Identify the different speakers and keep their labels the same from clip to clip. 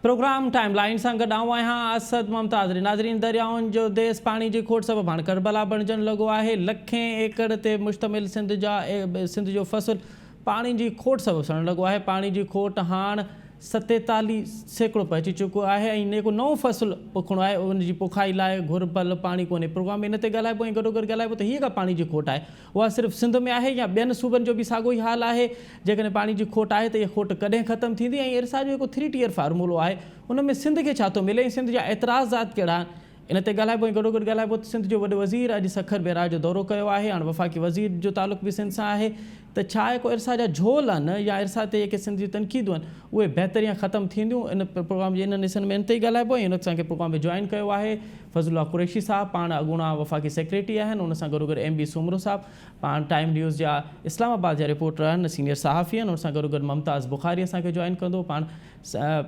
Speaker 1: Programme time line सां गॾु आऊं आहियां असद मुमताज़। नाज़रीन, दरियाउनि जो देस पाणी जी खोट सबबि हाणे करबला बणिजण लॻो आहे। लखें एकड़ ते मुश्तमिल सिंध जो फसल पाणी जी खोट सबबि सड़ण लॻो आहे। पाणी जी खोट हाणे 47% पहुची चुको आहे ऐं जेको नओं फसल पोखणो आहे उन जी पोखाई लाइ घुरिबल पाणी कोन्हे। प्रोग्राम में इन ते ॻाल्हाइबो ऐं गॾोगॾु ॻाल्हाइबो त हीअ का पाणी जी खोट आहे, उहा सिर्फ़ु सिंध में आहे या ॿियनि सूबनि जो बि साॻियो ई हाल आहे। जेकॾहिं पाणी जी खोट आहे त इहा खोट कॾहिं ख़तमु थींदी ऐं इरसा जो जेको 3 टियर फार्मूलो आहे उन में सिंध खे छा थो मिले ऐं सिंध जा एतिराज़ात कहिड़ा आहिनि, इन ते ॻाल्हाइबो ऐं गॾोगॾु ॻाल्हाइबो। सिंध जो वॾो वज़ीर अॼु सखर बैराज जो दौरो कयो आहे। हाणे वफ़ाक़ी वज़ीर जो तालुक़ु बि सिंध सां आहे त छा आहे को इरसा जा झोल आहिनि या इरसा ते जेके सिंध जी तनक़ीदूं आहिनि उहे बहितरीन ख़तमु थींदियूं। इन प्रोग्राम जे इन्हनि हिसनि में इन ते ई ॻाल्हाइबो ऐं हिन असांखे प्रोग्राम में जॉइन कयो आहे फज़लुल्लाह कुरैशी साहब, पाण अॻूणा वफ़ाक़ी सेक्रेटरी आहिनि। उन सां गॾोगॾु MB सुमरो साहब, पाण टाइम न्यूज़ जा इस्लामाबाद जा रिपोर्टर आहिनि, सीनियर सहाफ़ी आहिनि। उन सां गॾोगॾु मुमताज़ बुखारी असांखे जॉइन कंदो, पाण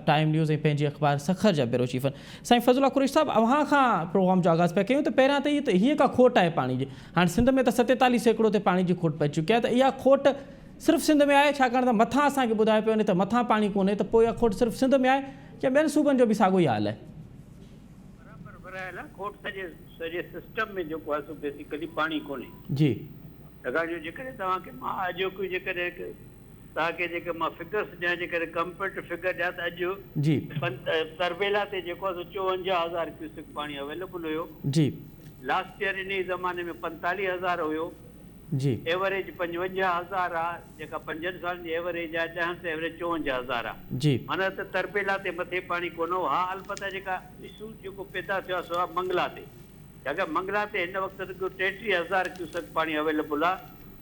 Speaker 1: टाइम न्यूज़ ऐं पंहिंजी अख़बार सखर जा ब्यूरो चीफ आहिनि। साईं फज़लुल्लाह कुरैशी साहब, अव्हां खां प्रोग्राम जो आगाज़ पिया कयूं त पहिरियां त हीअ का खोट आहे पाणी जी। हाणे सिंध में त 47% ते पाणी जी खोट पइजी चुकी आहे, त इहा खोट सिर्फ़ु सिंध में आहे छाकाणि त मथां असांखे ॿुधाए पियो वञे त मथां पाणी कोन्हे, त पोइ इहा खोट सिर्फ़ु सिंध में आहे या ॿियनि सूबनि जो बि साॻियो ई हाल आहे?
Speaker 2: बराबरि खोट सॼे सिस्टम में जेको आहे सो बेसिकली पाणी कोन्हे
Speaker 1: जी।
Speaker 2: छाकाणि जो जेकॾहिं तव्हांखे मां अॼोको जेकॾहिं तव्हांखे जेके मां फिगर्स ॾियां, जेकॾहिं कंपेरेटिव फिगर ॾियां त अॼु
Speaker 1: जी
Speaker 2: तरबेला ते जेको आहे सो 54,000 क्यूसेक पाणी अवेलेबल हुयो जी। लास्ट ईयर इन ई ज़माने में 45,000 हुयो जी। एवरेज 55,000 आहे, जेका 5 सालनि जी एवरेज आहे, ॾहनि ते एवरेज 54,000 आहे जी। माना त तरबेला ते मथे पाणी कोन हो। हा, अलबत्ता जेका इशू जेको पैदा थियो आहे सो आहे मंगला ते, छाकाणि मंगला ते हिन वक़्तु 33,000 क्यूसेक पाणी अवेलेबल आहे,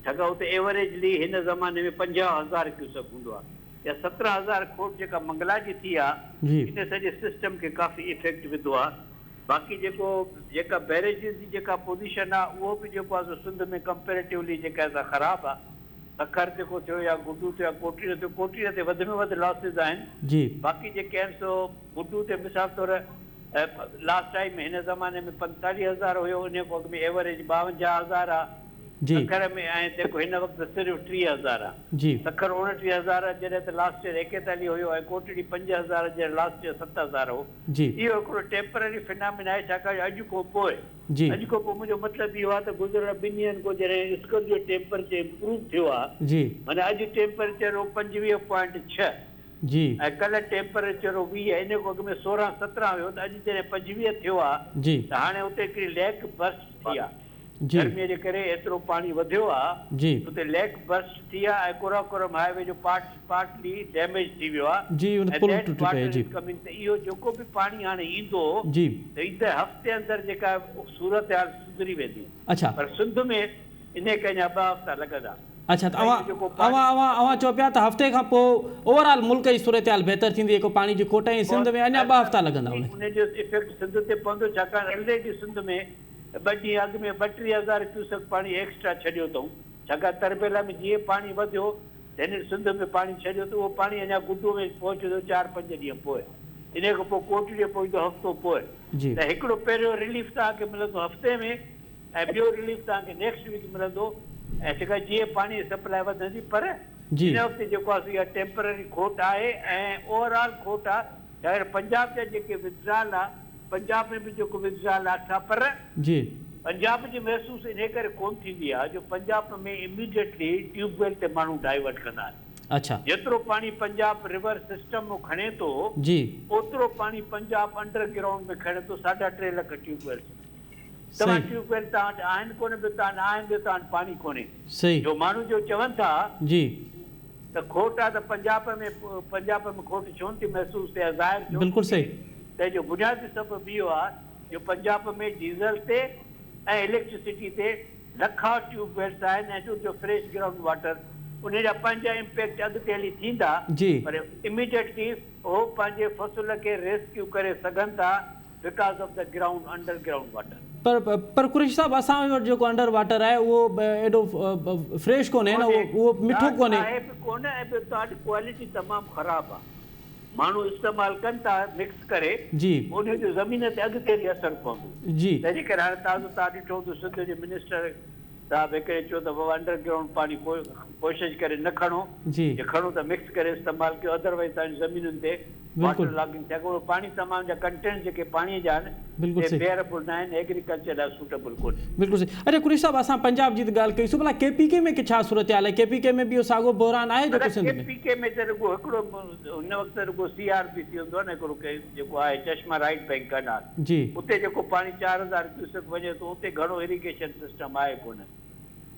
Speaker 2: छाकाणि हुते एवरेजली हिन ज़माने में 50,000 क्यूसेक हूंदो आहे। या 17,000 खोट जेका मंगला जी थी आहे इन सॼे सिस्टम खे काफ़ी इफेक्ट विधो आहे। बाक़ी जेका बैरेजिस जी जेका पोज़ीशन आहे उहो बि जेको आहे सो सिंध में कंपेरेटिवली जेका आहे ख़राबु आहे। सखर जेको थियो या गुडू थियो या कोटीअ थियो, कोटीअ ते वधि में वधि लॉसिस आहिनि जी। बाक़ी जेके आहिनि सो गुडू ते मिसाल तौर लास्ट टाइम हिन ज़माने में 45,000 हुयो, उन वक़्त में एवरेज 52,000 आहे जी। सखर में ऐं जेको हिन वक़्तु सिर्फ़ु 3,000 आहे जी। सखर 29,000 जॾहिं त लास्ट ईयर 41 हुयो ऐं कोटड़ी 5,000 जॾहिं लास्ट ईयर 7,000 हो जी। इहो हिकिड़ो टेम्पररी फिनामिना आहे, छाकाणि अॼु खां पोइ मुंहिंजो मतिलबु इहो आहे त गुज़िरियल 2 ॾींहंनि खां जॾहिं स्कर जो टेम्परेचर इम्प्रूव थियो आहे जी, माना अॼु टेम्परेचर हो 25.6 जी ऐं कल्ह टेम्परेचर हो 20, इन खां अॻु में 16-17 हुयो, त अॼु जॾहिं 25 थियो आहे जी, त हाणे हुते हिकिड़ी लेक बर्स्ट थी आहे। गर्मीअ जे करे एतिरो पाणी वधियो आहे जी, हुते लेक बर्स्ट थी आहे ऐं कुराकोरम हाईवे जो पार्टली डैमेज थी वियो आहे जी। त इहो जेको बि पाणी हाणे ईंदो जी, त ईंदड़ हफ़्ते अंदरि जेका सूरत हाल सुधरी वेंदी। अच्छा, पर सिंध में इन खे अञा 2 हफ़्ता लॻंदा। अच्छा, त अवां चओ पिया त हफ़्ते खां पोइ ओवरऑल मुल्क जी सूरत हाल बहितर थींदी, जेको पाणी जी खोट ऐं सिंध में अञा 2 हफ़्ता लॻंदा। उन जो इफेक्ट सिंध ते पवंदो, छाकाणि ऑलरेडी सिंध में 2 ॾींहं अॻु में 32,000 क्यूसेक पाणी एक्स्ट्रा छॾियो अथऊं, छाकाणि तरबेला में जीअं पाणी वधियो त हिन सिंध में पाणी छॾियो त उहो पाणी अञा गुडू में पहुचंदो 4-5 ॾींहं पोइ, इन खां पोइ कोटड़ीअ पहुचंदो हफ़्तो पोइ। त हिकिड़ो पहिरियों रिलीफ तव्हांखे मिलंदो हफ़्ते में ऐं ॿियो रिलीफ तव्हांखे नेक्स्ट वीक मिलंदो ऐं जेका जीअं पाणी सप्लाई वधंदी। पर हिन वक़्तु जेको आहे इहा टेम्पररी खोट आहे ऐं ओवरऑल खोट आहे, छाकाणि पंजाब जा जेके विड्रॉल आहे, पंजाब में बि जेको विड्रॉल आहे, पर जी पंजाब जी महसूस इन करे कोन थींदी आहे जो पंजाब में इमीडिएटली ट्यूबवेल ते माण्हू डाइवर्ट कंदा आहिनि। अच्छा, जेतिरो पाणी पंजाब रिवर सिस्टम में खणे थो जी, ओतिरो पाणी पंजाब अंडरग्राउंड में खणे थो 3.5 लख ट्यूबवेल। तव्हां ट्यूबवेल तव्हां वटि आहिनि कोन्हे, बि तव्हां न आहिनि, तव्हां वटि पाणी कोन्हे सही। जो माण्हू जो चवनि था जी त खोट आहे, त पंजाब में खोट छो थी महसूस थिए, ज़ाहिर बिल्कुलु सही, त जो बुनियादी सबबु इहो आहे जो पंजाब में डीज़ल ते ऐं इलेक्ट्रिसिटी ते लखा ट्यूबवेल्स आहिनि ऐं जो फ्रेश ग्राउंड वाटर उन जा पंहिंजा इम्पैक्ट अॻिते हली थींदा जी, पर इमीडिएटली हो पंहिंजे फसल खे रेस्क्यू करे सघनि था because of the ground underground water. पर कुरैशी साहब, असां वटि जेको अंडर वाटर आहे उहो एॾो फ्रेश कोन्हे न, उहो मिठो कोन्हे ऐं तव्हांजी क्वालिटी तमामु ख़राबु आहे। माण्हू इस्तेमालु कनि था मिक्स करे जी, उन जो ज़मीन ते अॻिते बि असरु पवंदो जी। तंहिंजे करे हाणे तव्हां ॾिठो त सिंध जे मिनिस्टर साहब हिकिड़े चयो त बाबा अंडरग्राउंड पाणी कोशिश करे न खणो,
Speaker 1: जी
Speaker 2: जे खणो त मिक्स करे इस्तेमाल कयो, अदरवाइज तव्हांजी ज़मीनुनि ते वाटर लॉगिंग थिए। पाणी तमामु जा कंटेंट जेके पाणीअ जा आहिनि बेयरेबल न आहिनि, एग्रीकल्चर लाइ सूटेबल कोन्हे।
Speaker 1: बिल्कुल सही। अच्छा कुरेश साहब, असां पंजाब जी ॻाल्हि कईसीं, भला KPK में छा सूरत हाल आहे? KPK में बि साॻियो बहिरान आहे जेको सिंध में?
Speaker 2: KPK में त रुगो हिकिड़ो हुन वक़्तु रुगो CRPC हूंदो आहे न, हिकिड़ो जेको आहे चश्मा राइट बैंक कनाल,
Speaker 1: जी
Speaker 2: उते जेको पाणी 4000 क्यूसेक वञे थो, उते घणो इरिगेशन सिस्टम आहे कोन।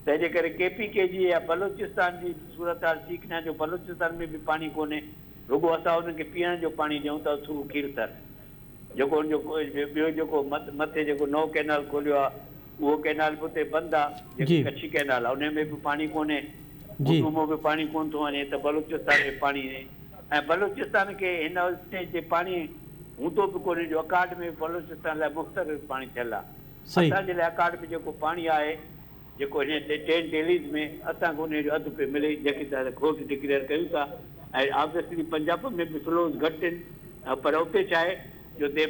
Speaker 2: तंहिंजे करे KPK जी या बलोचिस्तान जी सूरत हाल ठीक न, जो बलोचिस्तान में बि पाणी कोन्हे, रुगो असां हुनखे पीअण जो पाणी ॾियूं था थ्रू खीरथर। जेको हुनजो ॿियो जेको मथे जेको नओं कैनाल खोलियो आहे, उहो कैनाल बि उते बंदि आहे, जेको कच्छी कैनाल आहे, उन में बि पाणी कोन्हे, उर्दू में बि पाणी कोन थो वञे, त बलोचिस्तान में पाणी ऐं बलोचिस्तान खे हिन स्टेज ते पाणी हूंदो बि कोन्हे, जो अकाड में बलोचिस्तान लाइ मुख़्तलिफ़ पाणी थियल आहे। असांजे लाइ अकाड में जेको पाणी आहे, जेको हिन 10 डेलीज़ में असांखे उनजो अधु पियो मिले, जेकी त खोट डिक्लेयर कयूं था। ऐं ऑब्वियसली पंजाब में बि फ्लोज घटि आहिनि, पर उते छा आहे जो they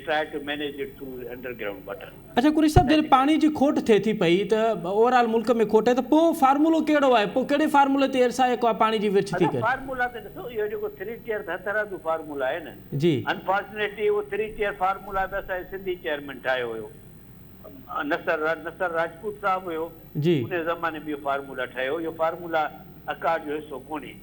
Speaker 2: try to manage it through underground water.
Speaker 1: अच्छा कुरेश साहब, जॾहिं पाणी जी खोट थिए थी पई त ओवरऑल मुल्क में खोट आहे, त पोइ फार्मूलो कहिड़ो आहे? पोइ कहिड़े फार्मूले ते असां जेको आहे पाणी जी विर्छ थी करे?
Speaker 2: फार्मूला त ॾिसो, इहो जेको 3 टियर हथरादू फार्मूला आहे न,
Speaker 1: जी
Speaker 2: अनफॉर्चुनेटली उहो 3 टियर फार्मूला बि असांजे सिंधी चेयरमैन ठाहियो हुयो, नसर राजपूत साहब हुयो,
Speaker 1: जी
Speaker 2: उन ज़माने में इहो फार्मूला ठहियो। इहो फार्मूला अकाड जो हिसो कोन्हे,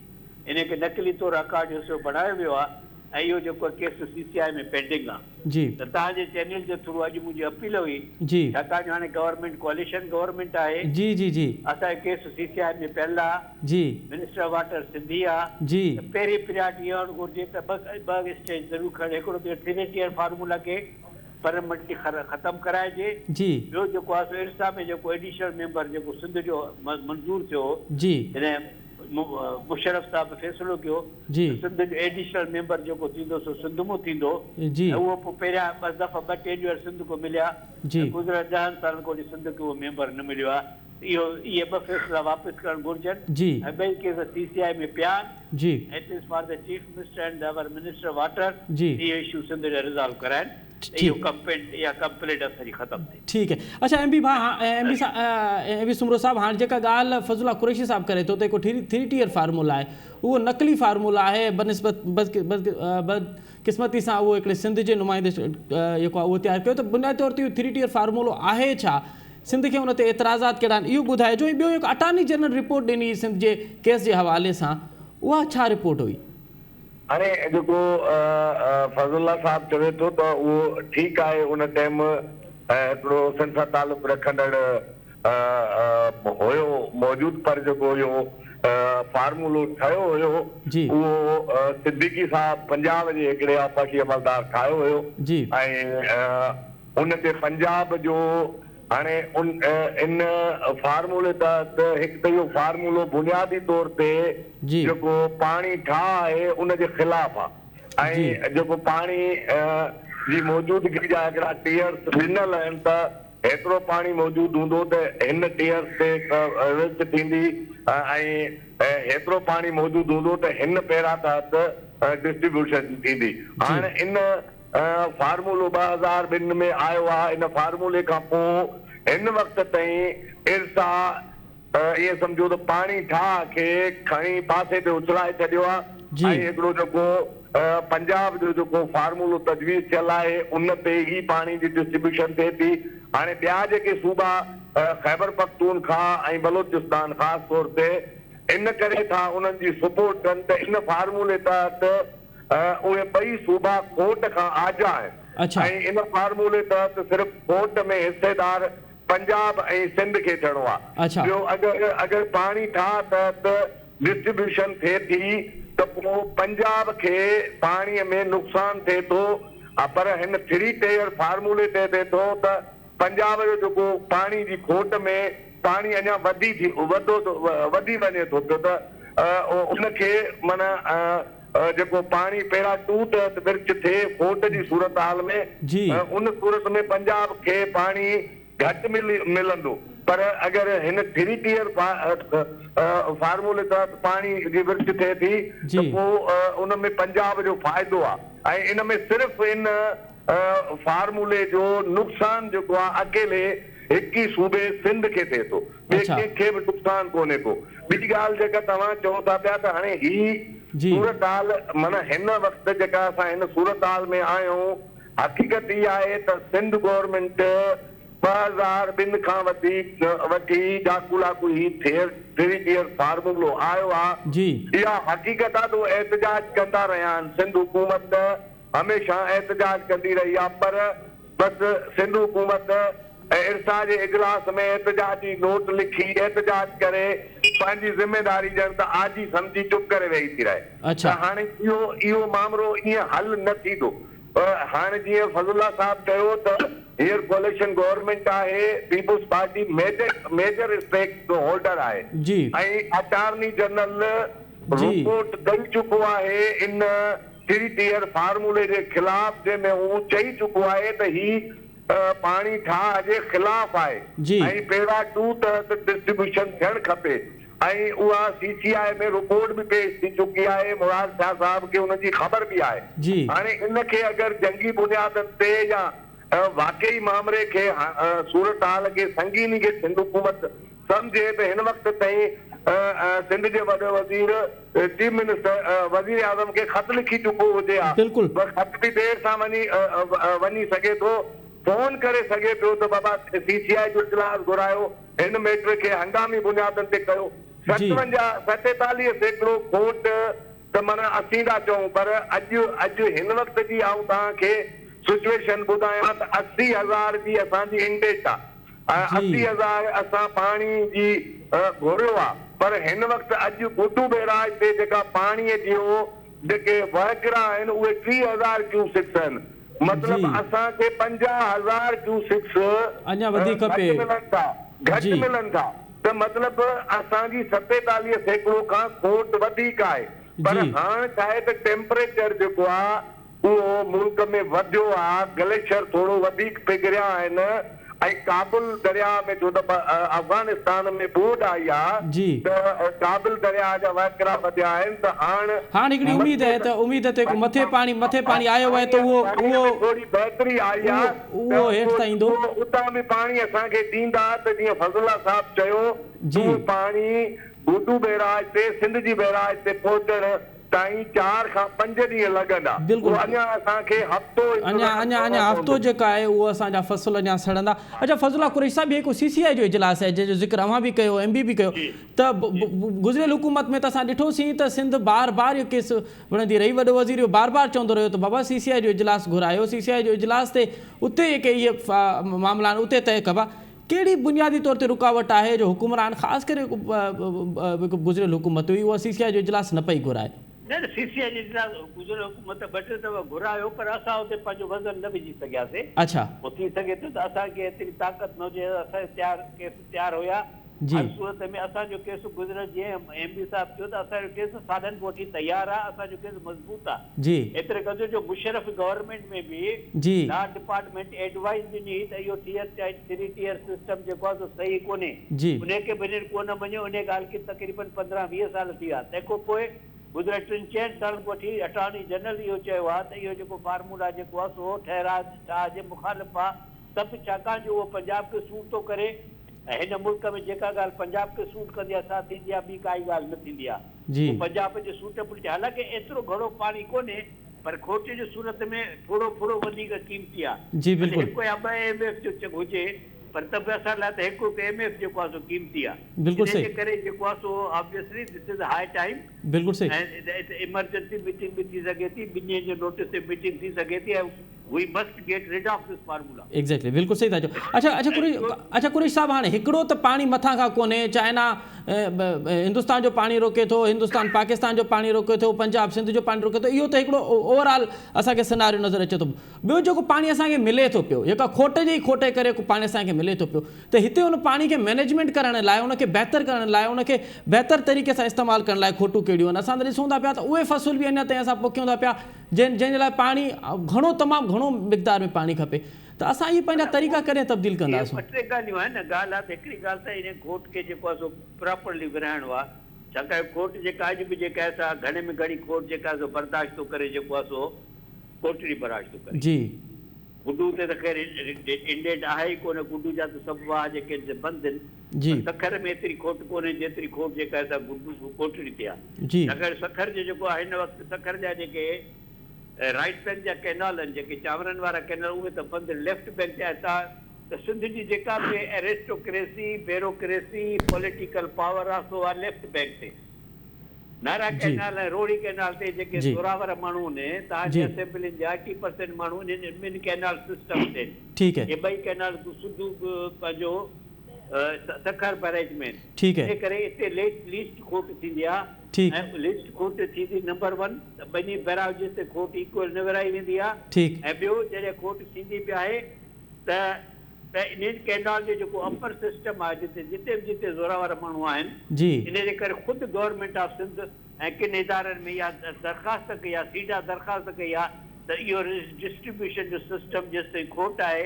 Speaker 2: इनखे नकली तौर अकाड जो हिसो बणायो वियो आहे, ऐं इहो जेको केस CCI में पेंडिंग आहे।
Speaker 1: जी
Speaker 2: त तव्हांजे चैनल जे थ्रू अॼु मुंहिंजी अपील हुई,
Speaker 1: जी
Speaker 2: छाकाणि हाणे गवर्नमेंट कोalition गवर्नमेंट आहे,
Speaker 1: जी जी जी
Speaker 2: असांजो केस CCI में पियल आहे,
Speaker 1: जी
Speaker 2: मिनिस्टर वाटर सिंधी आहे,
Speaker 1: जी
Speaker 2: पहिरीं प्रियारिटी इहो घुरिजे त ॿ स्टेज ज़रूरु खणे, हिकिड़ो त 3 टियर फार्मूला खे परमनेंटली ख़तमु कराइजे।
Speaker 1: जी
Speaker 2: ॿियो जेको आहे इरसा में जेको एडिशनल मेंबर जेको सिंध जो मंज़ूर थियो,
Speaker 1: जी
Speaker 2: हिन मुशरफ साहब फ़ैसिलो कयो,
Speaker 1: जी
Speaker 2: सिंध जो एडिशनल मेंबर जेको थींदो सो सिंध मां थींदो,
Speaker 1: जी
Speaker 2: उहो पोइ पहिरियां 2 दफ़ा 2 टे ॾींहं सिंध को मिलिया,
Speaker 1: जी
Speaker 2: गुज़िरियल 10 सालनि खां सिंध खे उहो मेंबर न मिलियो आहे। इहे 2 फ़ैसिला वापसि करणु घुरिजनि,
Speaker 1: जी
Speaker 2: ऐं ॿई केस CCI में पिया आहिनि।
Speaker 1: जी
Speaker 2: it is for the chief minister and our minister water,
Speaker 1: जी
Speaker 2: इहे इशू सिंध जा रिज़ॉल्व कराइनि, इहो कंप्लेंट असांजी ख़तमु थिए।
Speaker 1: ठीक है। अच्छा MB भाउ, MB सुमरो साहब, हाणे जेका ॻाल्हि फज़ुल्ला कुरैशी साहब करे थो, त हिकु 3 टियर फार्मूला आहे, उहो नकली फार्मूला आहे, बनिस्बत बदकिस्मती सां उहो हिकिड़े सिंध जे नुमाइंदे जेको आहे उहो तयारु कयो। त बुनियादी तौर ते इहो 3 टियर फार्मूलो आहे छा? सिंध खे हुन ते एतिराज़ात कहिड़ा आहिनि, इहो ॿुधाइजो। ॿियो हिकु अटार्नी जनरल रिपोर्ट ॾिनी सिंध जे केस जे हवाले सां, उहा छा रिपोर्ट हुई?
Speaker 3: हाणे जेको फज़ुल्ला साहब चवे थो त उहो ठीकु आहे, उन टाइम हिकिड़ो सिंध सां तालुक़ु रखंदड़ हुयो मौजूदु, पर जेको इहो फार्मूलो ठहियो हुयो उहो सिद्दीकी साहब पंजाब जे हिकिड़े आफ़ाक़ी अमलदार ठाहियो हुयो, ऐं उन ते पंजाब जो हाणे इन फार्मूले तहत हिकु त इहो फार्मूलो बुनियादी तौर ते जेको पाणी ठाह आहे उनजे ख़िलाफ़ आहे, ऐं जेको पाणी जी मौजूदगी जा हिकिड़ा टियर्स ॾिनल आहिनि, त हेतिरो पाणी मौजूदु हूंदो त हिन टियर्स ते विर्छ थींदी, ऐं हेतिरो पाणी मौजूदु हूंदो त हिन पहिरां तहत डिस्ट्रीब्यूशन थींदी। हाणे इन फार्मूलो 2002 में आयो आहे। इन फार्मूले खां पोइ हिन वक़्त ताईं इरसा इहे सम्झो त पाणी ठाह खे खणी पासे ते उछलाए छॾियो आहे, ऐं हिकिड़ो जेको पंजाब जो जेको फार्मूलो तजवीज़ थियल आहे उन ते ई पाणी जी डिस्ट्रीब्यूशन थिए थी। हाणे ॿिया जेके सूबा ख़ैबर पख्तूनख्वा ऐं बलोचिस्तान ख़ासि तौर ते इन करे था उन्हनि जी सपोर्ट कनि त इन फार्मूले तहत उहे ॿई सूबा कोर्ट खां आजा आहिनि, ऐं इन फार्मूले तहत सिर्फ़ कोर्ट में हिसेदार पंजाब ऐं सिंध खे थियणो आहे। ॿियो अगरि पाणी ठाह तहत डिस्ट्रीब्यूशन थिए थी त पोइ पंजाब खे पाणीअ में नुक़सानु थिए थो, पर हिन 3 टियर फार्मूले ते थिए थो त पंजाब जो जेको पाणी जी खोट में पाणी अञा वधी वञे थो पियो, त उनखे माना जेको पाणी पहिरां 2 तहत विर्छ थिए खोट जी सूरत हाल में, उन सूरत में पंजाब खे पाणी घटि मिलंदो, पर अगरि हिन 3 टियर फार्मूले तहत पाणी जी विर्छ थिए थी त पोइ उन में पंजाब जो फ़ाइदो आहे। ऐं इन में सिर्फ़ु इन फार्मूले जो नुक़सानु जेको आहे अकेले हिक ई सूबे सिंध खे थिए थो, ॿिए कंहिंखे बि नुक़सान कोन्हे को। ॿी ॻाल्हि जेका तव्हां चओ था पिया त हाणे ही सूरत हाल माना हिन वक़्तु जेका असां हिन सूरत हाल में आहियूं, हक़ीक़त इहा आहे त सिंध गवर्नमेंट 2002 खां वठी डाकू लाकू ही 3 टियर फार्मूलो आयो आहे, इहा हक़ीक़त आहे तो एहतजाज कंदा रहिया आहिनि। सिंध हुकूमत हमेशह एहतजाज कंदी रही आहे, पर बसि सिंध हुकूमत इरसा जे इजलास में एहतजाजी नोट लिखी एहतजाज करे पंहिंजी ज़िम्मेदारी ॼण त आजी सम्झी चुप करे वेही थी रहे। त हाणे इहो मामलो ईअं हल न थींदो। हाणे जीअं फज़लुल्लाह साहब चयो त हींअर कोalition गवर्नमेंट आहे, peoples party major stake holder आहे ऐं अटॉर्नी जनरल रिपोर्ट ॾेई चुको आहे इन 3 टियर फार्मूले जे ख़िलाफ़, जंहिंमें हू चई चुको आहे त ही पाणी ठाह जे ख़िलाफ़ आहे ऐं पहिरां 2 तहत डिस्ट्रीब्यूशन थियणु खपे ऐं उहा CCI में रिपोर्ट बि पेश थी चुकी आहे। मुराद शाह साहब खे उनजी ख़बर बि आहे। हाणे इनखे अगरि जंगी बुनियादनि ते या वाकई मामले खे सूरत हाल खे संगीनी खे सिंध हुकूमत सम्झे त हिन वक़्तु ताईं सिंध जे वॾे वज़ीर चीफ मिनिस्टर वज़ीर आज़म खे ख़त लिखी चुको हुजे हा, ख़त बि देर सां वञी सघे थो, फोन करे सघे पियो त बाबा CCI जो इजलास घुरायो, हिन मैटर खे हंगामी बुनियादनि ते कयो। 47% खोट त माना असीं था चऊं, पर अॼु हिन वक़्त जी आऊं तव्हांखे सिचुएशन ॿुधायां त 80,000 जी असांजी इंडेज आहे, 80,000 असां पाणी जी घुरियो आहे, पर हिन वक़्तु अॼु गुड्डू बैराज ते जेका पाणीअ जो जेके वहकिरा आहिनि उहे 30,000 क्यूसिक्स आहिनि। मतलब असांखे 50,000 क्यूसिक्स
Speaker 1: अञा वधीक खपे,
Speaker 3: घटि मिलनि था, त मतलब असांजी 47% खां खोट वधीक आहे। पर हाणे छा आहे त टेम्परेचर जेको आहे उहो मुल्क में वधियो आहे, ग्लेशियर थोरो वधीक पिघरिया आहिनि ऐं काबुल दरिया में छो त अफगानिस्तान में ॿोॾ आई आहे त काबुल दरिया जा वहकिरा वधिया आहिनि। त हाणे
Speaker 1: हिकिड़ी उम्मीद आहे त मथे पाणी आयो आहे त उहो
Speaker 3: थोरी बहितरी आई आहे,
Speaker 1: उहो हेठि ताईं ईंदो,
Speaker 3: उतां बि पाणी असांखे ॾींदा त जीअं फज़लुल्लाह साहब चयो उहो पाणी गुड्डू बैराज ते सिंध जी बैराज ते पहुचण ताईं 4 खां 5 ॾींहं लॻंदा। अञा असांखे
Speaker 1: हफ़्तो जेका आहे उहो असांजा फसल अञा सड़ंदा। अच्छा फज़लुल्लाह कुरैशी साहब, हिकु CCI जो इजलास आहे जंहिंजो ज़िक्र अव्हां बि कयो, MB बि कयो, त गुज़िरियल हुकूमत में त असां ॾिठोसीं त सिंध बार इहो केस वणंदी रही, वॾो वज़ीर इहो बार चवंदो रहियो त बाबा CCI जो इजलास घुरायो, CCI जो इजलास ते उते जेके इहे मामला आहिनि उते तय कबा। कहिड़ी बुनियादी तौर ते रुकावट आहे जो हुकुमरान ख़ासि करे गुज़िरियल हुकूमत हुई उहा CCI जो इजलास न पई घुराए?
Speaker 2: न CCI जो इजलास गुज़िरियल हुकूमत 2-3 दफ़ा घुरायो, पर असां उते पंहिंजो वज़न न विझी सघियासीं।
Speaker 1: अच्छा,
Speaker 2: पोइ थी सघे थो त असांखे एतिरी ताक़त न हुजे, असां केस तयारु हुया। सूरत में असांजो केस गुज़िरियल जीअं MB साहब चयो त असांजो केस साधन वठी तयारु आहे, असांजो केस मज़बूत आहे। एतिरे क़दुरु जो मुशर्रफ गवर्नमेंट में बि लॉ डिपार्टमेंट एडवाइस ॾिनी त इहो 3 टियर सिस्टम जेको आहे सही कोन्हे, उनखे बि कोन मञियो। उन ॻाल्हि खे तक़रीबन 15-20 साल थी विया। तंहिंखां पोइ गुज़िरियल 3-4 साल वठी अटॉर्नी जनरल इहो चयो आहे त इहो जेको फार्मूला जेको आहे सो ठहराए जे मुखालिफ़ आहे, सभु छाकाणि जो उहो पंजाब खे सूट थो करे। हिन मुल्क में जेका ॻाल्हि पंजाब खे सूट कंदी आहे सा थींदी आहे, ॿी काई ॻाल्हि न थींदी आहे। पंजाब जे सूटेबिलिटी, हालांकि एतिरो घणो पाणी कोन्हे, पर खोटे जो सूरत में थोरो वधीक कीमती आहे। हिकु या 2 MF जो हुजे, पर त बि असां लाइ त हिकु MF जेको आहे सो कीमती आहे।
Speaker 1: बिल्कुलु सही।
Speaker 2: करे जेको आहे so obviously this is high time.
Speaker 1: बिल्कुलु सही।
Speaker 2: ऐं इमरजेंसी मीटिंग भी थी सघे थी, ॿिन्ही जो नोटिस ते मीटिंग थी सघे थी। We must get rid of this formula.
Speaker 1: Exactly, बिल्कुलु सही था चओ। अच्छा कुरैशी साहब, हाणे हिकिड़ो त पाणी मथां खां कोन्हे, चाइना हिंदुस्तान जो पाणी रोके थो, हिंदुस्तान पाकिस्तान जो पाणी रोके थो, पंजाब सिंध जो पाणी रोके थो, इहो त हिकिड़ो ओवरऑल असांखे सिनारियो नज़र अचे थो। ॿियो जेको पाणी असांखे मिले थो पियो, जेका खोट जे खोटे करे पाणी असांखे मिले थो पियो, त हिते उन पाणी खे मैनेजमेंट करण लाइ, उनखे बहितर करण लाइ, उनखे बहितर तरीक़े सां इस्तेमालु करण लाइ खोटूं कहिड़ियूं आहिनि? असां त ॾिसूं था पिया त उहे फ़सुल बि अञा ताईं असां पोखियूं था पिया जंहिंजे लाइ पाणी तमामु घणो मिक़दार में पाणी खपे। त असां इहे पंहिंजा तरीक़ा कॾहिं तब्दील कंदासीं?
Speaker 2: 2 ॻाल्हियूं आहिनि। ॻाल्हि आहे त हिकिड़ी ॻाल्हि त इन खोट खे जेको आहे सो प्रॉपरली विरहाइणो आहे, छाकाणि खोट जेका अॼु बि जेका आहे घणे में घणी खोट जेका आहे सो बर्दाश्त थो करे, जेको आहे सो कोटड़ी बर्दाश्त थो करे। गुडू ते त ख़ैर इंडेट आहे ई कोन, गुडू जा त सभु वाह जेके बंदि आहिनि। सखर में एतिरी खोट कोन्हे जेतिरी खोट जेका आहे गुडू कोटड़ी ते आहे। छाकाणि सखर जो जेको आहे हिन वक़्तु सखर जा जेके राइट बैंक जा कैनाल आहिनि, जेके चांवरनि वारा कैनाल, उहे त बंदि। लेफ्ट बैंक जा हितां त सिंध जी जेका बि एरिस्टोक्रेसी, ब्यूरोक्रेसी, पॉलिटिकल पावर आहे, सो आहे लेफ्ट बैंक ते। नारा कैनाल ऐं रोड़ी कैनाल ते जेके ज़ोरावर माण्हू आहिनि, तव्हांजे असेंबलियुनि जा 80% माण्हू इन कैनाल सिस्टम ते आहिनि। ये ॿई कैनाल सिधू पंहिंजो सखर बैरेज में आहिनि। करे हिते लीस्ट खोट थींदी आहे, ऐं लीस्ट खोट थींदी नंबर 1, ॿिन्ही बैराजिस ते खोट इक्वल न विराई वेंदी आहे। ऐं ॿियो जॾहिं खोट थींदी बि आहे त इन कैनाल जो जेको अपर सिस्टम आहे, जिते जिते बि जिते ज़ोरावर माण्हू आहिनि, इन जे करे ख़ुदि गवर्नमेंट ऑफ सिंध ऐं किन इदारनि में इहा दरख़्वास्त कई आहे, सीधा दरख़्वास्त कई आहे त इहो डिस्ट्रीब्यूशन जो सिस्टम जेसि ताईं खोट आहे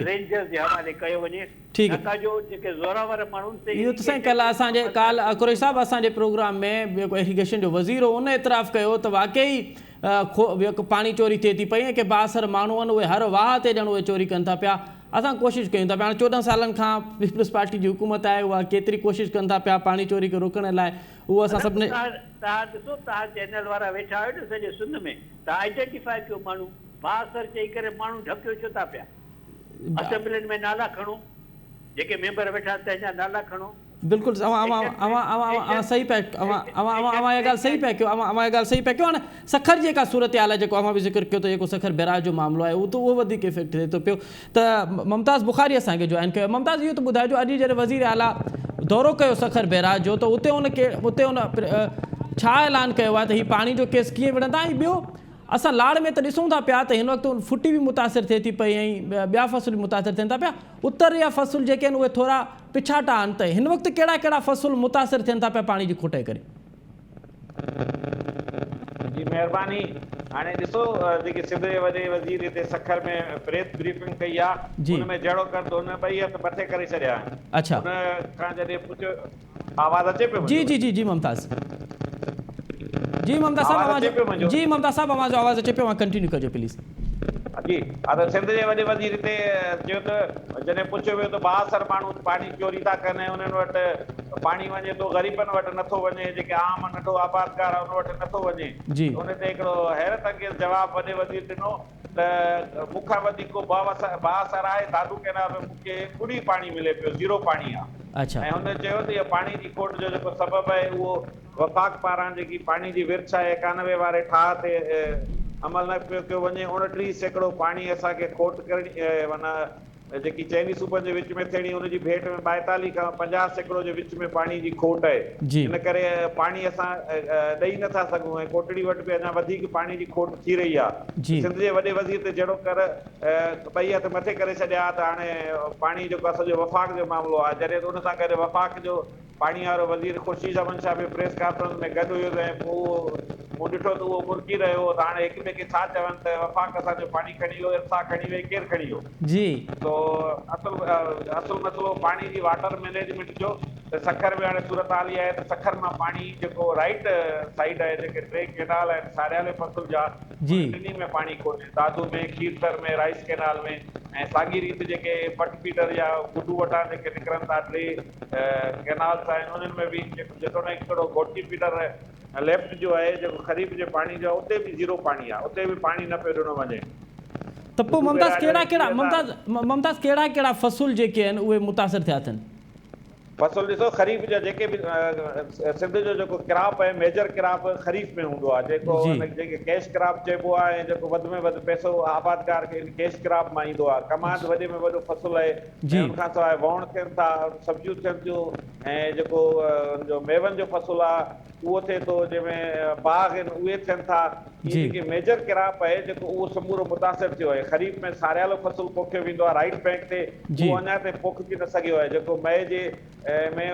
Speaker 2: रेंजर्स जे हवाले कयो वञे। जो जेके ज़ोरावर माण्हुनि ते
Speaker 1: इहो त साईं कल्ह असांजे काल कुरैशी साहिबु असांजे प्रोग्राम में जेको इरिगेशन जो वज़ीर हो उन एतिराफ़ कयो त वाक़ई पाणी चोरी थिए थी पई ऐं के बासर माण्हू आहिनि उहे हर वाह ते ॼण उहे चोरी कनि था पिया। असां कोशिशि कयूं था पिया, हाणे 14 सालनि खां पीपल्स पार्टी जी हुकूमत आहे, उहा केतिरी कोशिशि कनि था पिया पाणी चोरी खे रोकण लाइ। उहो असां सभिनी
Speaker 2: तव्हां ॾिसो, तव्हां चैनल वारा वेठा आहियो न सॼे सिंध में, तव्हां आइडेंटिफाई कयो माण्हू बासर चई करे माण्हू ढकियो छो था पिया। असेंबलियुनि में नाला खणो, जेके मेंबर वेठा तंहिंजा नाला खणो।
Speaker 1: बिल्कुलु सही पिया इहा ॻाल्हि सही पिया कयो, इहा ॻाल्हि सही पिया कयो। हाणे सखर जी जेका सूरत हाल आहे, जेको अव्हां बि ज़िक्र कयो त जेको सखर बैराज जो मामिलो आहे, उहो वधीक इफेक्ट थिए थो पियो। त मुमताज़ बुखारी असांखे जॉइन कयो। मुमताज़, इहो त ॿुधाइजो, अॼु जॾहिं वज़ीर आला दौरो कयो सखर बैराज जो, त उते उन छा ऐलान कयो आहे त हीउ पाणी जो केस कीअं विढ़ंदा? ऐं ॿियो, असां लाड़ में त ॾिसूं था पिया त हिन वक़्तु फुटी बि मुतासिर थिए थी पई ऐं ॿिया फ़सुल बि मुतासिर थियनि था पिया। उत्तर जा फ़सुल जेके आहिनि उहे थोरा पिछाटा आहिनि, त हिन वक़्तु कहिड़ा कहिड़ा फ़सुल मुतासिर थियनि था पिया पाणी जी खोट जे करे?
Speaker 4: जी महिरबानी। हाणे ॾिसो, जेके सिंध जे वॾे वज़ीर हिते सखर में प्रेस ब्रीफिंग कई आहे, हुन में जहिड़ो कर त हुन ॿई हथ मथे करे छॾिया।
Speaker 1: अच्छा,
Speaker 4: हुन खां जॾहिं पुछियो, आवाज़ अचे पियो?
Speaker 1: जी जी जी जी मुमताज़, जी मुमताज़ साहब, जी मुमताज़ साहब आवाज़ अचे पियो, कंटिन्यू कजो प्लीज़।
Speaker 4: जी हा, त सिंध जे वॾे वज़ीर हिते चयो त जॾहिं पुछियो वियो त बासर माण्हू पाणी चोरी था कनि, उन्हनि वटि पाणी वञे थो, ग़रीबनि वटि नथो वञे, जेके आम नंढो आबादकार आहे उन वटि नथो वञे। उन ते हिकिड़ो हैरत अंगेज़ जवाबु वॾे वज़ीर ॾिनो त मूंखां वधीक को बासर आहे, दादू कैनाल में मूंखे ॿुड़ी पाणी मिले पियो, ज़ीरो पाणी आहे। ऐं हुन चयो त इहा पाणी जी खोट जो जेको सबबु आहे उहो वफ़ाक़ पारां जेकी पाणी जी विर्छ आहे 91 वारे ठाह ते अमल न पियो कयो वञे। 29% पाणी असांखे खोट करणी, माना जेकी चइनी सूबनि जे विच में थियणी, हुनजी भेट में 42 खां 50% जे विच में पाणी जी खोट आहे। इन करे पाणी असां ॾेई नथा सघूं ऐं कोटड़ी वटि बि अञा वधीक पाणी जी खोट थी रही आहे। सिंध जे वॾे वज़ीर ते जहिड़ो कर ॿई हथ मथे करे छॾिया त हाणे पाणी जेको आहे सॼो वफ़ाक़ जो मामिलो आहे। जॾहिं हुन सां गॾु वफ़ाक़ जो पाणी वारो वज़ीर ख़ुर्शीद अहमद शाह बि प्रेस कॉन्फ्रेंस में गॾु हुयो ऐं पोइ मूं ॾिठो त उहो मुरकी रहियो हो त हाणे हिक ॿिए खे छा चवनि त वफ़ाक़ असांजो पाणी खणी वियो, असां खणी वियो, केरु खणी वियो? जी तो असुल मसइलो पाणी जी वाटर मैनेजमेंट जो। त सखर में हाणे सूरत हाल इहा आहे त सखर मां पाणी जेको राइट साइड आहे, जेके 3 कैनाल आहिनि सारियाले फसल जा, टिनी में पाणी कोन्हे, दादू में, खीरसर में, राइस कैनाल में, ऐं साॻी रीति जेके पट फीडर या गुडू वटां जेके निकिरनि था 3 कैनाल्स आहिनि, उन्हनि में बि जेतोणीकि हिकिड़ो घोटी फीडर लेफ्ट जो आहे जेको ख़रीफ जे पाणी जो, उते बि ज़ीरो पाणी आहे, उते बि पाणी न पियो ॾिनो वञे।
Speaker 1: त पोइ मुमताज़ कहिड़ा कहिड़ा फ़सुल जेके आहिनि उहे मुतासिर थिया अथनि?
Speaker 4: फसल ॾिसो, ख़रीफ जा जेके बि सिंध जो जेको क्रॉप आहे, मेजर क्रॉप ख़रीफ में हूंदो आहे, जेको जेके कैश क्रॉप चइबो आहे, ऐं जेको वधि में वधि पैसो आबादकार खे कैश क्रॉप मां ईंदो आहे। कमांड वॾे में वॾो फ़सुलु आहे, उनखां सवाइ वण थियनि था, सब्जियूं थियनि थियूं, ऐं जेको जो मेवनि जो फ़सुलु आहे उहो थिए थो, जंहिंमें बाग़ आहिनि उहे थियनि था। जेके मेजर क्रॉप आहे जेको उहो समूरो मुतासिर थियो आहे। ख़रीफ में सारियालो फ़सुलु पोखियो वेंदो आहे राइट बैंक ते, उहो अञा ताईं पोखिजी न सघियो आहे, जेको मई जे में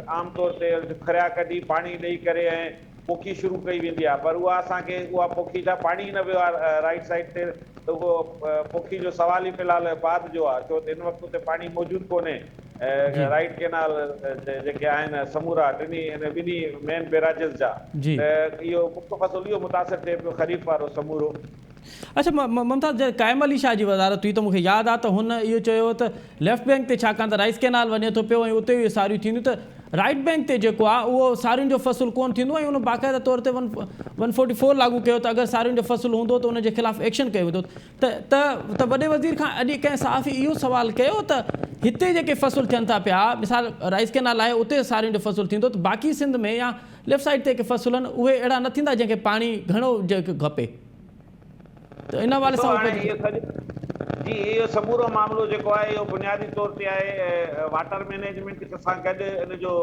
Speaker 4: आमतौर ते खरिया कढी पाणी ॾेई करे ऐं पोखी शुरू कई वेंदी आहे, पर उहा असांखे उहा पोखी जा पाणी न वियो आहे राइट साइड ते, त उहो पोखी जो सवाल ई फ़िलहाल बाद जो आहे, छो त हिन वक़्त ते पाणी मौजूदु कोन्हे। राइट कैनाल जेके आहिनि समूरा ॿिन्ही मेन बैराजिस जा, त इहो मुख्य फ़सुलु इहो मुतासिर थिए पियो ख़रीफ वारो समूरो।
Speaker 1: अच्छा ममताज़ कायम अली शाह जी वज़ारत हुई त मूंखे यादि आहे त हुन इहो चयो त लेफ्ट बैंक ते छाकाणि त राइस कैनाल वञे थो पियो ऐं उते इहे सारियूं थींदियूं त राइट बैंक ते जेको आहे उहो सारियुनि जो फ़सुलु कोन थींदो ऐं उन बाक़ाइदा तौर ते 144 लागू कयो त अगरि सारियुनि जो फ़सुलु हूंदो त उनजे ख़िलाफ़ु एक्शन कयो वेंदो त वॾे वज़ीर खां अॼु कंहिं सहाफ़ी इहो सुवालु कयो त हिते जेके फ़सुलु थियनि था पिया मिसाल राइस कैनाल आहे उते सारियुनि जो फ़सुलु थींदो त बाक़ी सिंध में या लेफ्ट साइड ते जेके फ़सुल आहिनि उहे अहिड़ा न थींदा जंहिंखे पाणी घणो जेके खपे त इन वारे सां
Speaker 4: जी इहो समूरो मामिलो जेको आहे इहो बुनियादी तौर ते आहे वाटर मैनेजमेंट सां गॾु इन जो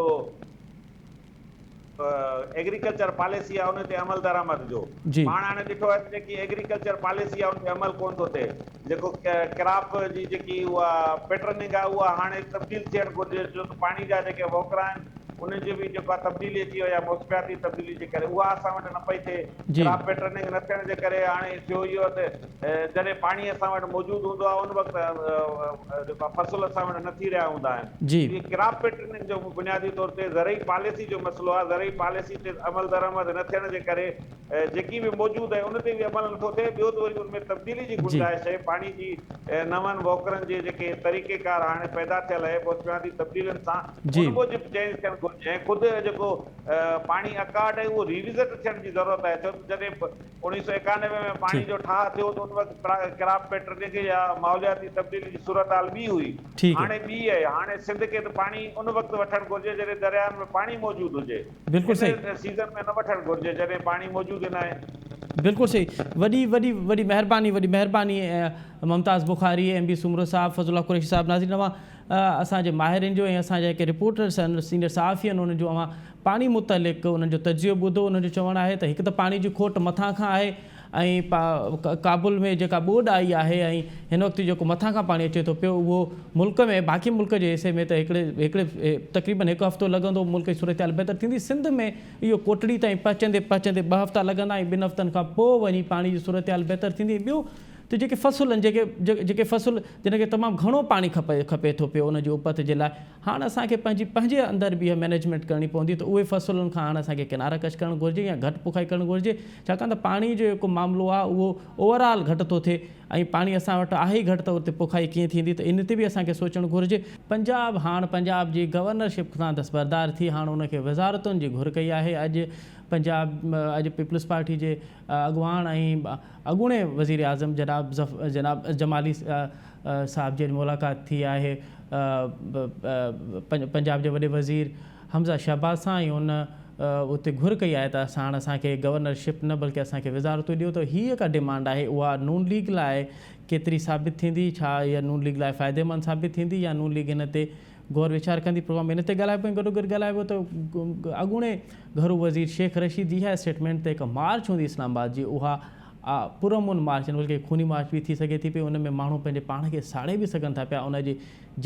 Speaker 4: एग्रीकल्चर पॉलिसी आहे उन ते अमल दरामद जो पाण हाणे ॾिठो आहे जेकी एग्रीकल्चर पॉलिसी आहे उन ते अमल कोन थो थिए जेको क्रॉप जी जेकी उहा पैटर्निंग आहे उहा हाणे तब्दील थियणु घुरिजे छो त पाणी जा जेके वोकरा आहिनि उन्हनि जो बि जेका तब्दीली अची वई आहे मौसमियाती तब्दीली जे करे उहा असां वटि न पई थिए क्रॉप पैटर्निंग न थियण जे करे हाणे थियो इहो त जॾहिं पाणी असां वटि मौजूदु हूंदो आहे उन वक़्तु जेका फ़सुल असां वटि न थी रहिया हूंदा आहिनि इहे क्रॉप पैटर्निंग जो बुनियादी तौर ते ज़रई पॉलिसी जो मसइलो आहे ज़रई पॉलिसी ते अमल दरामद न थियण जे करे जेकी बि मौजूदु आहे उन ते बि अमल नथो थिए ॿियो त वरी उनमें तब्दीली जी गुंजाइश आहे पाणी जी नवनि वोकरनि जे जेके तरीक़ेकार हाणे पैदा थियल आहे मौसमियाती तब्दीलियुनि सां उन मूजिबि चेंज थियणु घुरिजे ऐं ख़ुदि जेको पाणी अकार्ड आहे उहो रिविज़िट थियण जी ज़रूरत आहे छो त जॾहिं 1991 में पाणी जो ठाह थियो त उन वक़्तु क्रॉप पैटर्निंग या माहौलियाती तब्दीली जी सूरत हाल ॿी हुई हाणे ॿी आहे हाणे सिंध खे त पाणी उन वक़्तु वठणु घुरिजे जॾहिं दरियाउनि में पाणी मौजूदु हुजे बिल्कुलु सही सीज़न में न वठणु घुरिजे जॾहिं पाणी मौजूदु न आहे
Speaker 1: बिल्कुलु सही वॾी महिरबानी मुमताज़ बुखारी MB सुमरो साहब फज़लुल्लाह कुरैशी साहब नाज़रीन अवां असांजे माहिरनि जो ऐं असांजा जेके रिपोर्टर्स आहिनि सीनियर सहाफ़ी आहिनि उन्हनि जो अवां पाणी मुतलिक़ उन्हनि जो तजियो ॿुधो उन्हनि जो चवणु आहे त हिकु त पाणी जी खोट मथां खां आहे ऐं काबुल में जेका ॿोॾि आई आहे ऐं हिन वक़्तु जेको मथां खां पाणी अचे थो पियो उहो मुल्क में बाक़ी मुल्क जे हिसे में त हिकिड़े तक़रीबन हिकु हफ़्तो लॻंदो मुल्क जी सूरत हाल बहितर थींदी सिंध में इहो कोटड़ी ताईं पहुचंदे 2 हफ़्ता लॻंदा ऐं 2 हफ़्तनि खां पोइ वञी पाणी जी सूरत हाल बहितर थींदी ॿियो त जेके फ़सुल आहिनि जेके फ़सुल जिनखे तमामु घणो पाणी खपे थो पियो उनजी उपत जे लाइ हाणे असांखे पंहिंजे अंदरि बि इहा मैनेजमेंट करणी पवंदी त उहे फ़सुलनि खां हाणे असांखे किनारा कश करणु घुरिजे या घटि पुखाई करणु घुरिजे छाकाणि त पाणी जो जेको मामिलो आहे उहो ओवरऑल घटि थो थिए ऐं पाणी असां वटि आहे ई घटि त उते पुखाई कीअं थींदी त इन ते बि असांखे सोचणु घुरिजे पंजाब जी गवर्नरशिप खां दस्तबरदार थी हाणे उनखे वज़ारतुनि जी घुर कई आहे अॼु पीपल्स पार्टी जे अॻुवान ऐं अॻूणे वज़ीर आज़म जनाब जमाली साहब जी मुलाक़ात थी आहे पंजाब जे वॾे वज़ीर हमज़ा शहबाज़ सां ऐं उन उते घुर कई आहे त असांखे गवर्नरशिप न बल्कि असांखे वज़ारतूं ॾियो त हीअ का डिमांड आहे उहा नून लीग लाइ केतिरी साबित थींदी छा इहा नून लीग लाइ फ़ाइदेमंद साबित थींदी या नून लीग हिन ते गौर वीचार कंदी प्रोग्राम इन ते ॻाल्हाइबो ऐं गॾोगॾु ॻाल्हाइबो त अॻूणे घरू वज़ीर शेख रशीद इहा स्टेटमेंट ते हिकु मार्च हूंदी इस्लामाबाद जी उहा पुरअमन मार्च बल्कि खूनी मार्च बि थी सघे थी पई उन में माण्हू पंहिंजे पाण खे साड़े बि सघनि था पिया उनजे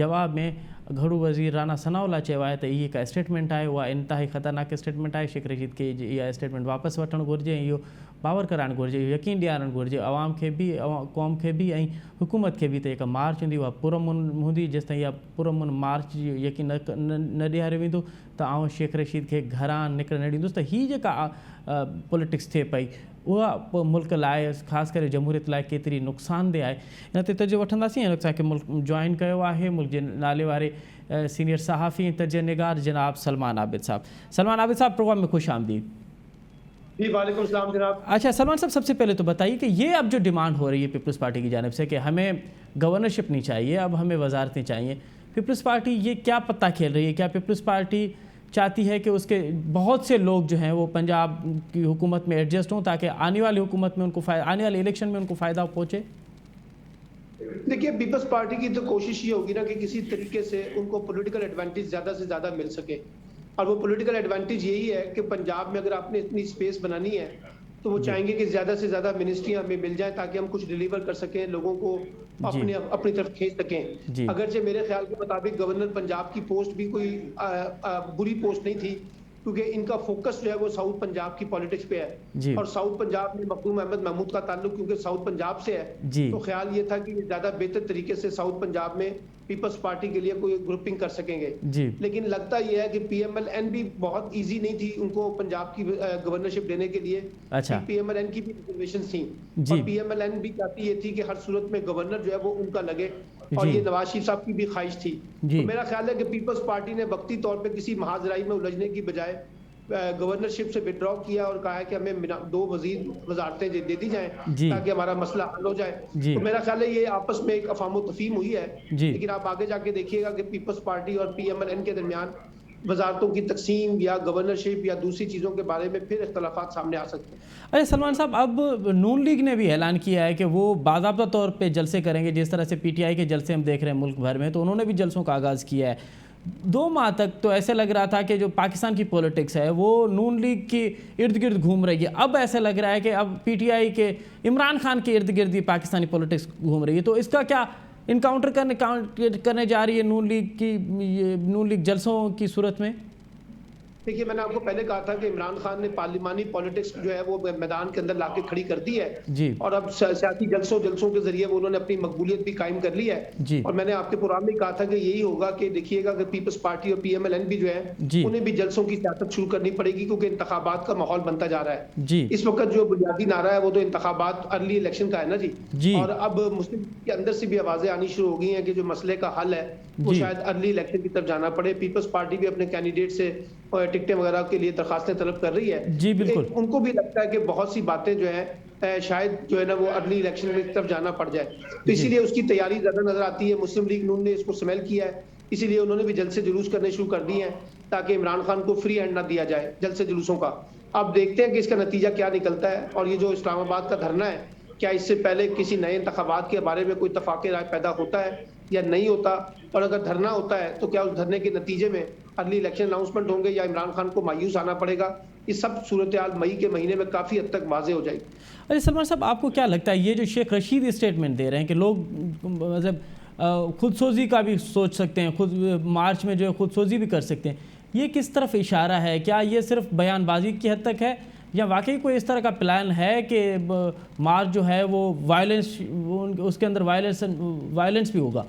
Speaker 1: जवाब में घरू वज़ीर राना सनाउल्लाह चयो आहे त इहा हिकु स्टेटमेंट आहे उहा इंतिहाई ख़तरनाक स्टेटमेंट आहे शेख रशीद खे इहा स्टेटमेंट वापसि वठणु घुरिजे ऐं इहो बावर कराइणु घुरिजे यकीन ॾियारणु घुरिजे अवाम खे बि क़ौम खे बि ऐं हुकूमत खे बि त हिकु मार्च हूंदी उहा पुरअमन हूंदी जेसिताईं इहा पुरअमन मार्च जी यकीन न ॾियारियो वेंदो त आउं शेख रशीद खे घरां निकिरण न ॾींदुसि त हीअ जेका पॉलिटिक्स थिए पई उहा मुल्क लाइ ख़ासि करे जमहूरियत लाइ केतिरी नुक़सानदेह आहे इन ते तर्जुमो वठंदासीं ऐं असांखे मुल्क जॉइन कयो आहे मुल्क जे नाले वारे सीनियर सहाफ़ी ऐं तर्जुमे निगार जनाब सलमान आबिद साहब प्रोग्राम में खुश आमदीद।
Speaker 5: जी वालेकुम सलाम जनाब।
Speaker 1: अच्छा सलमान साहब, सबसे पहले तो बताइए कि ये अब जो डिमांड हो रही है पीपल्स पार्टी की जानिब से कि हमें गवर्नरशिप नहीं चाहिए, अब हमें वजारतें चाहिए, पीपल्स पार्टी ये क्या पत्ता खेल रही है? क्या पीपल्स पार्टी चाहती है कि उसके बहुत से लोग जो हैं वो पंजाब की हुकूमत में एडजस्ट हों ताकि आने वाली हुकूमत में उनको आने वाले इलेक्शन में उनको फ़ायदा पहुँचे?
Speaker 5: देखिए, पीपल्स पार्टी की तो कोशिश ये होगी ना कि किसी तरीके से उनको पॉलिटिकल एडवांटेज ज़्यादा से ज़्यादा मिल सके, और वो पॉलिटिकल एडवांटेज यही है कि पंजाब में अगर आपने इतनी स्पेस बनानी है तो वो चाहेंगे कि ज़्यादा से ज़्यादा मिनिस्ट्रियाँ हमें मिल जाए ताकि हम कुछ डिलीवर कर सकें, लोगों को अपनी तरफ खींच सकें। अगरचे मेरे ख्याल के मुताबिक गवर्नर पंजाब की पोस्ट भी कोई बुरी पोस्ट नहीं थी, क्योंकि इनका फोकस जो है वो साउथ पंजाब की पॉलिटिक्स पे है, और साउथ पंजाब में मखदूम अहमद महमूद का ताल्लुक क्योंकि साउथ पंजाब से है, तो ख्याल ये था कि ज़्यादा बेहतर तरीके से साउथ पंजाब में پیپلز پارٹی کے لیے کوئی گروپنگ کر سکیں گے. لیکن لگتا یہ ہے کہ پی ایم ایل این بھی بہت ایزی نہیں تھی ان کو پنجاب کی گورنرشپ دینے کے لیے. پی ایم ایل این کی بھی ریزرویشنز تھیں اور پی ایم ایل این بھی چاہتی یہ تھی کہ ہر صورت میں گورنر جو ہے وہ ان کا لگے اور یہ نواز شریف صاحب کی بھی خواہش تھی. تو میرا خیال ہے کہ پیپلز پارٹی نے وقتی طور پہ کسی محاذ رائی میں الجھنے کی بجائے گورنرشپ سے وڈرا کیا اور کہا ہے کہ ہمیں 2 وزارتیں دے دی جائیں تاکہ ہمارا مسئلہ حل ہو جائے. تو میرا خیال ہے یہ آپس میں ایک افہام و تفہیم ہوئی ہے. لیکن آپ آگے جا کے دیکھیے گا کہ پیپلز پارٹی اور پی ایم ایل این کے درمیان وزارتوں کی تقسیم یا گورنرشپ یا دوسری چیزوں کے بارے میں پھر اختلافات سامنے آ سکتے ہیں.
Speaker 1: ارے سلمان صاحب، اب نون لیگ نے بھی اعلان کیا ہے کہ وہ باضابطہ طور پہ جلسے کریں گے. جس طرح سے پی ٹی آئی کے جلسے ہم دیکھ رہے ہیں ملک بھر میں، تو انہوں نے بھی جلسوں کا آغاز کیا ہے. 2 ماہ تک تو ایسے لگ رہا تھا کہ جو پاکستان کی پولیٹکس ہے وہ نون لیگ کی ارد گرد گھوم رہی ہے. اب ایسے لگ رہا ہے کہ اب پی ٹی آئی کے عمران خان کے ارد گرد ہی پاکستانی پولیٹکس گھوم رہی ہے. تو اس کا کیا انکاؤنٹر کرنے جا رہی ہے نون لیگ جلسوں کی صورت میں؟
Speaker 5: دیکھیے، میں نے آپ کو پہلے کہا تھا کہ عمران خان نے پارلیمانی پولیٹکس جو ہے وہ میدان کے اندر لا کے کھڑی کر دی ہے اور اب سیاسی جلسوں کے ذریعے انہوں نے اپنی مقبولیت بھی قائم کر لی ہے. اور میں نے آپ کے پروگرام میں کہا تھا کہ یہی ہوگا کہ دیکھیے گا کہ پیپلز پارٹی اور پی ایم ایل این بھی جو ہے انہیں بھی جلسوں کی سیاست شروع کرنی پڑے گی کیونکہ انتخابات کا ماحول بنتا جا رہا ہے. اس وقت جو بنیادی نعرہ ہے وہ تو انتخابات ارلی الیکشن کا ہے نا جی. اور اب مسلم کے اندر سے بھی آوازیں آنی شروع ہو گئی ہیں کہ جو مسئلے کا حل ہے وہ شاید ارلی الیکشن کی طرف جانا پڑے. پیپلز پارٹی بھی اپنے کینڈیڈیٹ سے ٹکٹیں وغیرہ کے لیے درخواستیں طلب کر رہی ہے. بالکل ان کو بھی لگتا ہے کہ بہت سی باتیں جو ہیں شاید جو ہے نا وہ ارلی الیکشن کی طرف جانا پڑ جائے. تو اسی لیے اس کی تیاری زیادہ نظر آتی ہے. مسلم لیگ نون نے اس کو سمیل کیا ہے، اسی لیے انہوں نے بھی جلسے جلوس کرنے شروع کر دیے ہیں تاکہ عمران خان کو فری ہینڈ نہ دیا جائے جلسے جلوسوں کا. اب دیکھتے ہیں کہ اس کا نتیجہ کیا نکلتا ہے. اور یہ جو اسلام آباد کا دھرنا ہے، کیا اس سے پہلے کسی نئے انتخابات کے بارے میں کوئی اتفاق رائے پیدا ہوتا ہے یا نہیں ہوتا؟ اور اگر دھرنا ہوتا ہے تو کیا اس دھرنے کے نتیجے میں ارلی الیکشن اناؤنسمنٹ ہوں گے یا عمران خان کو مایوس آنا پڑے گا؟ یہ سب صورتحال مئی کے مہینے میں کافی حد تک واضح ہو جائے گی.
Speaker 1: ارے سلمان صاحب، آپ کو کیا لگتا ہے یہ جو شیخ رشید اسٹیٹمنٹ دے رہے ہیں کہ لوگ مطلب خود سوزی کا بھی سوچ سکتے ہیں، خود مارچ میں جو ہے خود سوزی بھی کر سکتے ہیں، یہ کس طرف اشارہ ہے؟ کیا یہ صرف بیان بازی کی حد تک ہے یا واقعی کوئی اس طرح کا پلان ہے کہ مارچ جو ہے وہ وائلنس، اس کے اندر وائلنس بھی ہوگا؟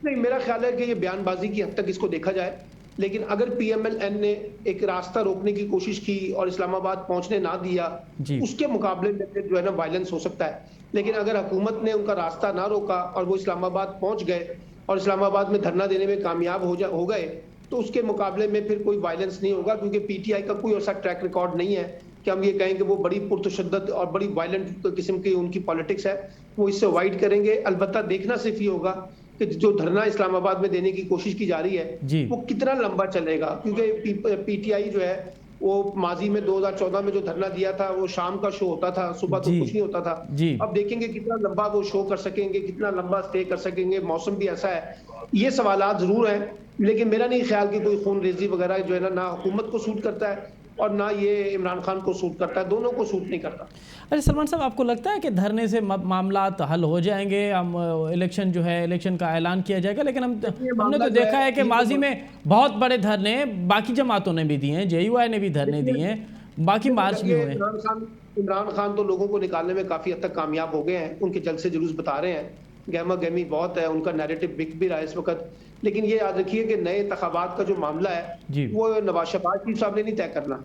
Speaker 5: نہیں، میرا خیال ہے کہ یہ بیان بازی کی حد تک اس کو دیکھا جائے. لیکن اگر پی ایم ایل این نے ایک راستہ روکنے کی کوشش کی اور اسلام آباد پہنچنے نہ دیا، اس کے مقابلے میں جو ہے نا وائلنس ہو سکتا ہے. لیکن اگر حکومت نے ان کا راستہ نہ روکا اور وہ اسلام آباد پہنچ گئے اور اسلام آباد میں دھرنا دینے میں کامیاب ہو گئے تو اس کے مقابلے میں پھر کوئی وائلنس نہیں ہوگا. کیونکہ پی ٹی آئی کا کوئی ایسا ٹریک ریکارڈ نہیں ہے کہ ہم یہ کہیں کہ وہ بڑی پرتشدد اور بڑی وائلنٹ قسم کی ان کی پالیٹکس ہے. وہ اس سے اوائڈ کریں گے. البتہ دیکھنا صرف یہ ہوگا کہ جو دھرنا اسلام آباد میں دینے کی کوشش کی جا رہی ہے وہ کتنا لمبا چلے گا. کیونکہ پی ٹی آئی جو ہے وہ ماضی میں 2014 میں جو دھرنا دیا تھا وہ شام کا شو ہوتا تھا، صبح تو کچھ نہیں ہوتا تھا. اب دیکھیں گے کتنا لمبا وہ شو کر سکیں گے، کتنا لمبا سٹے کر سکیں گے. موسم بھی ایسا ہے. یہ سوالات ضرور ہیں، لیکن میرا نہیں خیال کہ کوئی خون ریزی وغیرہ جو ہے نہ حکومت کو سوٹ کرتا ہے اور نہ یہ عمران خان کو سوٹ کرتا ہے. دونوں کو سوٹ نہیں کرتا.
Speaker 1: ارے سلمان صاحب، آپ کو لگتا ہے کہ دھرنے سے معاملات حل ہو جائیں گے؟ ہم الیکشن جو ہے الیکشن کا اعلان کیا جائے گا، لیکن ہم نے تو دیکھا ہے کہ ماضی میں بہت بڑے دھرنے باقی جماعتوں نے بھی دیے ہیں، جے یو آئی نے بھی دھرنے دیے ہیں، باقی مارچ بھی ہوئے.
Speaker 5: عمران خان تو لوگوں کو نکالنے میں کافی حد تک کامیاب ہو گئے ہیں. ان کے جلسے جلوس بتا رہے ہیں، گہما گہمی بہت ہے، ان کا نیریٹو بک بھی رہا ہے اس وقت. لیکن یہ یاد رکھیے کہ نئے انتخابات کا جو معاملہ ہے وہ نواز شہباز صاحب نے نہیں طے کرنا،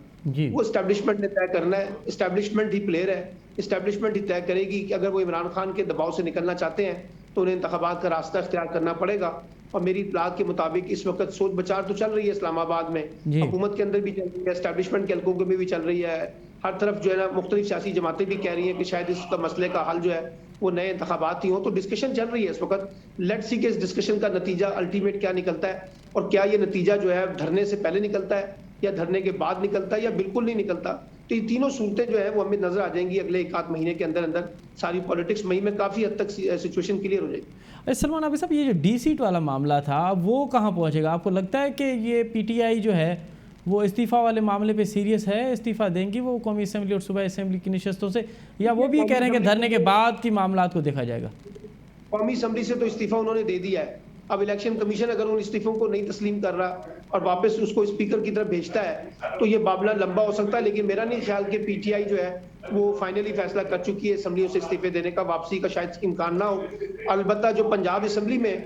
Speaker 5: وہ اسٹیبلشمنٹ نے طے کرنا ہے. اسٹیبلشمنٹ ہی پلیئر ہے، اسٹیبلشمنٹ ہی طے کرے گی کہ اگر وہ عمران خان کے دباؤ سے نکلنا چاہتے ہیں تو انہیں انتخابات کا راستہ اختیار کرنا پڑے گا. اور میری اطلاع کے مطابق اس وقت سوچ بچار تو چل رہی ہے اسلام آباد میں، حکومت کے اندر بھی چل رہی ہے، اسٹیبلشمنٹ کے حلقوں میں بھی چل رہی ہے. ہر طرف جو ہے نا مختلف سیاسی جماعتیں بھی کہہ رہی ہیں کہ شاید اس کا مسئلے کا حل جو ہے وہ نئے انتخابات ہی ہوں. تو ڈسکشن چل رہی ہے اس وقت. لیٹ سی کہ اس ڈسکشن کا نتیجہ الٹیمیٹ کیا نکلتا ہے اور کیا یہ نتیجہ جو ہے دھرنے سے پہلے نکلتا ہے یا دھرنے کے بعد نکلتا ہے یا بالکل نہیں نکلتا. تو یہ تینوں صورتیں جو ہیں وہ ہمیں نظر آ جائیں گی اگلے 1-8 مہینے کے اندر اندر. ساری پالیٹکس مئی میں کافی حد تک سچویشن کلیئر ہو جائے گی.
Speaker 1: سلمان عابد صاحب، یہ جو ڈی سیٹ والا معاملہ تھا وہ کہاں پہنچے گا؟ آپ کو لگتا ہے کہ یہ پی ٹی آئی جو ہے وہ استعفیٰ والے معاملے پہ سیریس ہے؟ استعفیٰ دیں گی وہ قومی اسمبلی اور صوبائی اسمبلی کی نشستوں سے، یا وہ بھی کہہ رہے ہیں کہ دھرنے کے بعد کی معاملات کو دیکھا جائے گا؟
Speaker 5: قومی اسمبلی سے تو استعفیٰ انہوں نے دے دیا ہے. اب الیکشن کمیشن اگر ان استعفوں کو نہیں تسلیم کر رہا اور واپس اس کو اسپیکر کی طرف بھیجتا ہے تو یہ معاملہ لمبا ہو سکتا ہے. لیکن میرا نہیں خیال کہ پی ٹی آئی جو ہے وہ فائنلی فیصلہ کر چکی ہے اسمبلیوں سے استعفے دینے کا. واپسی کا شاید امکان نہ ہو. البتہ جو پنجاب اسمبلی میں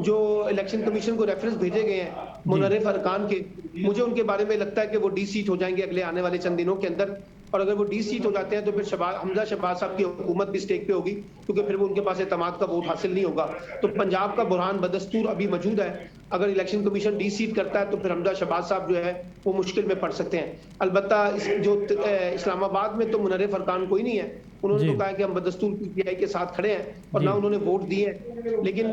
Speaker 5: जो इलेक्शन कमीशन को रेफरेंस भेजे गए हैं मुनर्रिफ अरकान के, मुझे उनके बारे में लगता है कि वो डी सीट हो जाएंगे अगले आने वाले चंद दिनों के अंदर, और अगर वो डी सीट हो जाते हैं तो फिर हमजा शहबाज साहब की हुकूमत भी स्टेक पे होगी, क्योंकि फिर वो उनके पास एतमाद का वोट हासिल नहीं होगा। तो पंजाब का बुरहान बदस्तूर अभी मौजूद है, अगर इलेक्शन कमीशन डी सीट करता है तो फिर हमजा शहबाज साहब जो है वो मुश्किल में पड़ सकते हैं। अलबत्ता जो इस्लामाबाद में तो मुनर्रिफ अरकान कोई नहीं है, उन्होंने तो कहा कि हम बदस्तूर पीटीआई के साथ खड़े हैं और ना उन्होंने वोट दिए हैं। लेकिन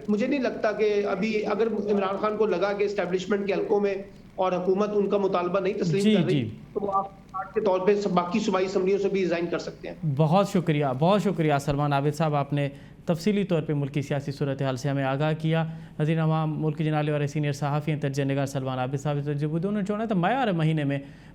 Speaker 5: मुझे नहीं लगता कि अभी अगर इमरान खान को लगा कि एस्टेब्लिशमेंट के हलकों में और हुकूमत उनका मुतालबा नहीं तस्लीम कर रही तो वो आप के तौर पे बाकी सूबाई असम्बलियों से भी रिजाइन कर सकते हैं।
Speaker 1: बहुत शुक्रिया सलमान आबिद साहब, आपने तफसीली तौर पर मुल्क की सियासी सूरत हाल से हमें आगाह किया। नज़ीर अवाम मुल्क के नाले वाले सीनियर सहाफ़ी तर्ज निगार सलमान आबिद साहब तजुर्बे उन्होंने चवणो त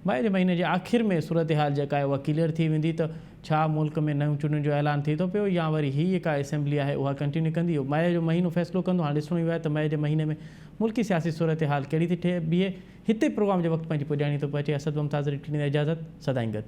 Speaker 1: मई जे महीने जे आख़िर में सूरत हाल जेका आहे उहा क्लियर थी वेंदी त छा मुल्क में नयूं चूंडियुनि जो ऐलान थी थो पियो या वरी हीअ जेका असेंबली आहे उहा कंटिन्यू कंदी। मई जो महीनो फ़ैसिलो कंदो। हाणे ॾिसणो ई आहे त मई जे महीने में मुल्क की सियासी सूरत हाल कहिड़ी थी थिए। बीहे हिते प्रोग्राम जे वक़्तु पंहिंजी पुॼाणी थो पहुचे। असद मुमताज़ ॾींदा इजाज़त, सदाईं गॾु।